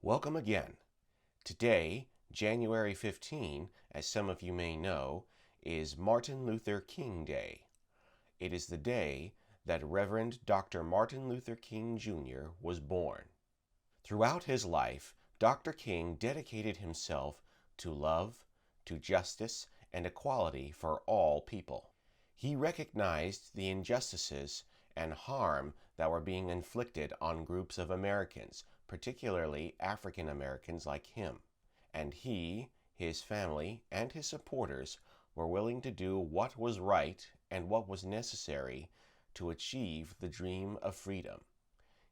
Welcome again. Today, January 15, as some of you may know, is Martin Luther King Day. It is the day that Reverend Dr. Martin Luther King Jr. was born. Throughout his life, Dr. King dedicated himself to love, to justice, and equality for all people. He recognized the injustices and harm that were being inflicted on groups of Americans, particularly African Americans like him. And he, his family, and his supporters were willing to do what was right and what was necessary to achieve the dream of freedom.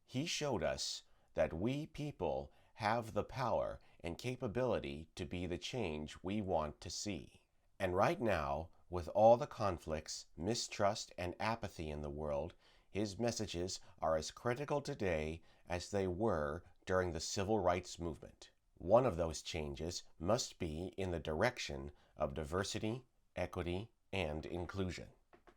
He showed us that we people have the power and capability to be the change we want to see. And right now, with all the conflicts, mistrust, and apathy in the world, his messages are as critical today as they were during the Civil Rights Movement. One of those changes must be in the direction of diversity, equity, and inclusion.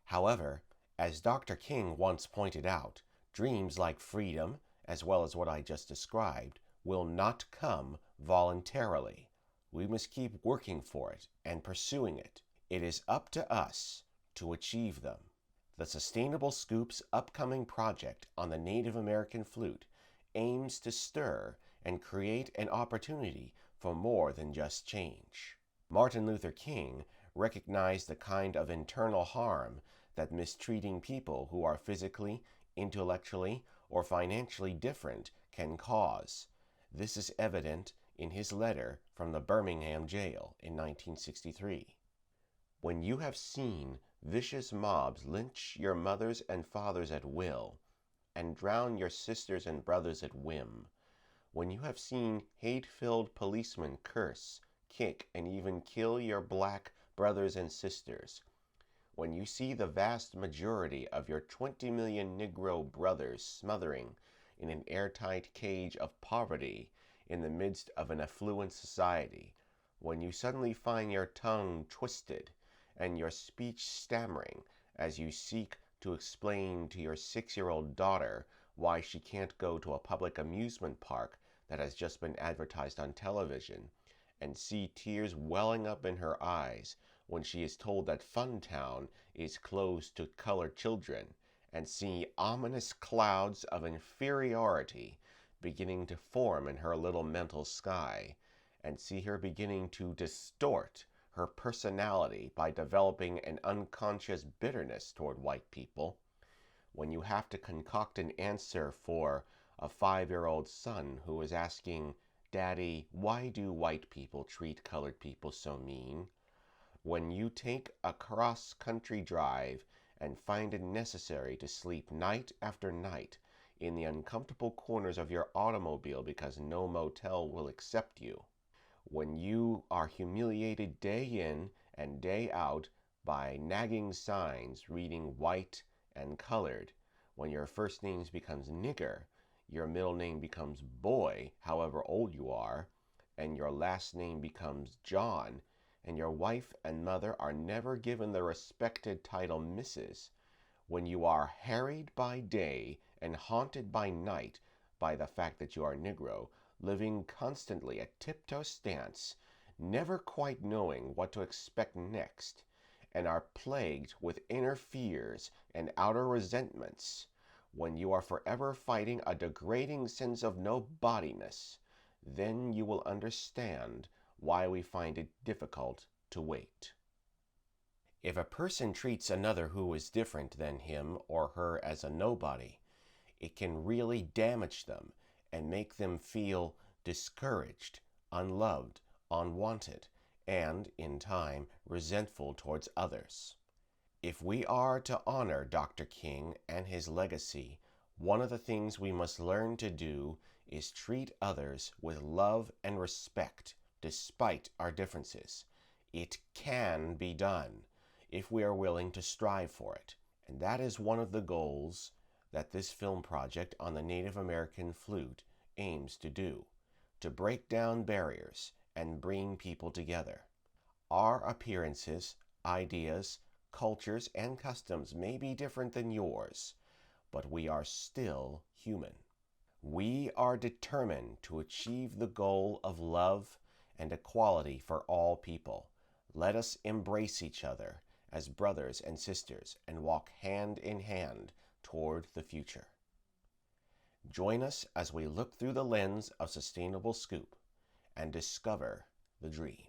However, as Dr. King once pointed out, dreams like freedom, as well as what I just described, will not come voluntarily. We must keep working for it and pursuing it. It is up to us to achieve them. The Sustainable Scoop's upcoming project on the Native American flute aims to stir and create an opportunity for more than just change. Martin Luther King recognized the kind of internal harm that mistreating people who are physically, intellectually, or financially different can cause. This is evident in his letter from the Birmingham jail in 1963. When you have seen vicious mobs lynch your mothers and fathers at will, and drown your sisters and brothers at whim, when you have seen hate-filled policemen curse, kick, and even kill your black brothers and sisters, when you see the vast majority of your 20 million Negro brothers smothering in an airtight cage of poverty in the midst of an affluent society, when you suddenly find your tongue twisted and your speech stammering as you seek to explain to your 6-year-old daughter why she can't go to a public amusement park that has just been advertised on television, and see tears welling up in her eyes when she is told that Funtown is closed to colored children, and see ominous clouds of inferiority beginning to form in her little mental sky, and see her beginning to distort her personality by developing an unconscious bitterness toward white people, when you have to concoct an answer for a 5-year-old son who is asking, "Daddy, why do white people treat colored people so mean?" When you take a cross-country drive and find it necessary to sleep night after night in the uncomfortable corners of your automobile because no motel will accept you, when you are humiliated day in and day out by nagging signs reading white and colored, when your first name becomes nigger, your middle name becomes boy, however old you are, and your last name becomes John, and your wife and mother are never given the respected title Mrs., when you are harried by day and haunted by night by the fact that you are Negro, living constantly at tiptoe stance, never quite knowing what to expect next, and are plagued with inner fears and outer resentments, when you are forever fighting a degrading sense of nobodiness, then you will understand why we find it difficult to wait. If a person treats another who is different than him or her as a nobody, it can really damage them and make them feel discouraged, unloved, unwanted, and, in time, resentful towards others. If we are to honor Dr. King and his legacy, one of the things we must learn to do is treat others with love and respect despite our differences. It can be done if we are willing to strive for it. And that is one of the goals that this film project on the Native American flute aims to do, to break down barriers and bring people together. Our appearances, ideas, cultures, and customs may be different than yours, but we are still human. We are determined to achieve the goal of love and equality for all people. Let us embrace each other as brothers and sisters and walk hand in hand toward the future. Join us as we look through the lens of Sustainable Scoop and discover the dream.